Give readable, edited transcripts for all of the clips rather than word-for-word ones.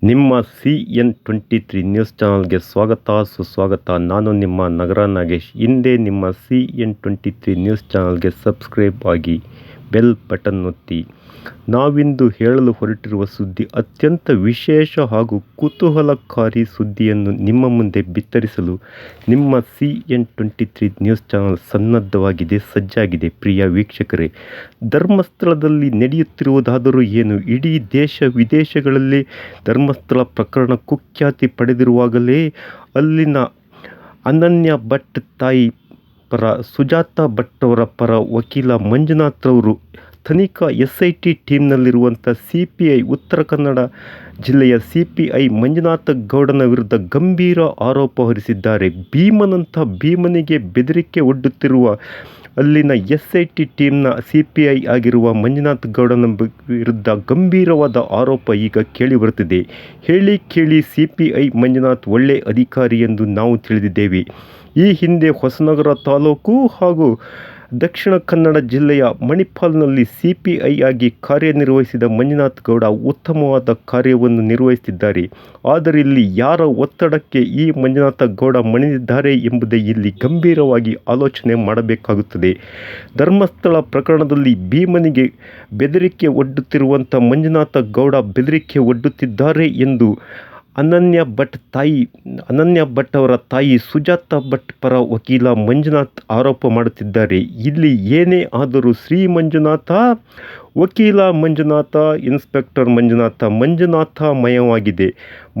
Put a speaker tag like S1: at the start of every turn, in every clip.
S1: ನಿಮ್ಮ CN23 news ಚಾನಲ್ಗೆ ಸ್ವಾಗತ ಸುಸ್ವಾಗತ. ನಾನು ನಿಮ್ಮ ನಗರ ನಾಗೇಶ್. ಹಿಂದೆ ನಿಮ್ಮ CN23 ನ್ಯೂಸ್ ಚಾನಲ್ಗೆ ಸಬ್ಸ್ಕ್ರೈಬ್ ಆಗಿ ಬೆಲ್ ಬಟನ್ ಒತ್ತಿ. ನಾವಿಂದು ಹೇಳಲು ಹೊರಟಿರುವ ಸುದ್ದಿ ಅತ್ಯಂತ ವಿಶೇಷ ಹಾಗೂ ಕುತೂಹಲಕಾರಿ ಸುದ್ದಿಯನ್ನು ನಿಮ್ಮ ಮುಂದೆ ಬಿತ್ತರಿಸಲು ನಿಮ್ಮ CN23 ನ್ಯೂಸ್ ಚಾನಲ್ ಸನ್ನದ್ಧವಾಗಿದೆ, ಸಜ್ಜಾಗಿದೆ. ಪ್ರಿಯ ವೀಕ್ಷಕರೇ, ಧರ್ಮಸ್ಥಳದಲ್ಲಿ ನಡೆಯುತ್ತಿರುವುದಾದರೂ ಏನು? ಇಡೀ ದೇಶ ವಿದೇಶಗಳಲ್ಲಿ ಧರ್ಮಸ್ಥಳ ಪ್ರಕರಣ ಕುಖ್ಯಾತಿ ಪಡೆದಿರುವಾಗಲೇ ಅಲ್ಲಿನ ಅನನ್ಯ ಭಟ್ ತಾಯಿ ಪರ, ಸುಜಾತಾ ಭಟ್ ಅವರ ಪರ ವಕೀಲ ಮಂಜುನಾಥ್ ಅವರು ತನಿಖಾ SIT ಟೀಮ್ನಲ್ಲಿರುವಂಥ CPI ಉತ್ತರ ಕನ್ನಡ ಜಿಲ್ಲೆಯ CPI ಮಂಜುನಾಥ ಗೌಡನ ವಿರುದ್ಧ ಗಂಭೀರ ಆರೋಪ ಹೊರಿಸಿದ್ದಾರೆ. ಭೀಮನಿಗೆ ಬೆದರಿಕೆ ಒಡ್ಡುತ್ತಿರುವ ಅಲ್ಲಿನ SIT ಟೀಮ್ನ CPI ಆಗಿರುವ ಮಂಜುನಾಥ ಗೌಡನ ವಿರುದ್ಧ ಗಂಭೀರವಾದ ಆರೋಪ ಈಗ ಕೇಳಿಬರುತ್ತಿದೆ. ಹೇಳಿ ಕೇಳಿ CPI ಮಂಜುನಾಥ್ ಒಳ್ಳೆ ಅಧಿಕಾರಿ ಎಂದು ನಾವು ತಿಳಿದಿದ್ದೇವೆ. ಈ ಹಿಂದೆ ಹೊಸನಗರ ತಾಲೂಕು ಹಾಗೂ ದಕ್ಷಿಣ ಕನ್ನಡ ಜಿಲ್ಲೆಯ ಮಣಿಪಾಲ್ನಲ್ಲಿ CPI ಆಗಿ ಕಾರ್ಯನಿರ್ವಹಿಸಿದ ಮಂಜುನಾಥ್ ಗೌಡ ಉತ್ತಮವಾದ ಕಾರ್ಯವನ್ನು ನಿರ್ವಹಿಸುತ್ತಿದ್ದಾರೆ. ಆದರೆ ಇಲ್ಲಿ ಯಾರ ಒತ್ತಡಕ್ಕೆ ಈ ಮಂಜುನಾಥ ಗೌಡ ಮಣಿದಿದ್ದಾರೆ ಎಂಬುದೇ ಇಲ್ಲಿ ಗಂಭೀರವಾಗಿ ಆಲೋಚನೆ ಮಾಡಬೇಕಾಗುತ್ತದೆ. ಧರ್ಮಸ್ಥಳ ಪ್ರಕರಣದಲ್ಲಿ ಭೀಮನಿಗೆ ಬೆದರಿಕೆ ಒಡ್ಡುತ್ತಿರುವಂಥ ಮಂಜುನಾಥ ಗೌಡ ಬೆದರಿಕೆ ಒಡ್ಡುತ್ತಿದ್ದಾರೆ ಎಂದು ಅನನ್ಯ ಭಟ್ ಅವರ ತಾಯಿ ಸುಜಾತಾ ಭಟ್ ಪರ ವಕೀಲ ಮಂಜುನಾಥ್ ಆರೋಪ ಮಾಡುತ್ತಿದ್ದಾರೆ. ಇಲ್ಲಿ ಏನೇ ಆದರೂ ಶ್ರೀ ಮಂಜುನಾಥ, ವಕೀಲ ಮಂಜುನಾಥ, ಇನ್ಸ್ಪೆಕ್ಟರ್ ಮಂಜುನಾಥಮಯವಾಗಿದೆ.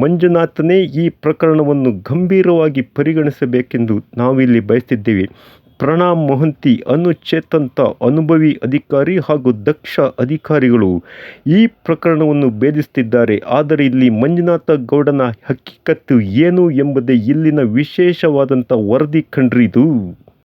S1: ಮಂಜುನಾಥನೇ ಈ ಪ್ರಕರಣವನ್ನು ಗಂಭೀರವಾಗಿ ಪರಿಗಣಿಸಬೇಕೆಂದು ನಾವಿಲ್ಲಿ ಬಯಸಿದ್ದೇವೆ. ಪ್ರಣಾಮ್ ಮೊಹಂತಿ ಅನುಚೇತಂತ ಅನುಭವಿ ಅಧಿಕಾರಿ ಹಾಗೂ ದಕ್ಷ ಅಧಿಕಾರಿಗಳು ಈ ಪ್ರಕರಣವನ್ನು ಭೇದಿಸುತ್ತಿದ್ದಾರೆ. ಆದರೆ ಇಲ್ಲಿ ಮಂಜುನಾಥ ಗೌಡನ ಹಕ್ಕಿಕತ್ತು ಏನು ಎಂಬುದೇ ಇಲ್ಲಿನ ವಿಶೇಷವಾದಂಥ ವರದಿ ಕಂಡ್ರಿದು.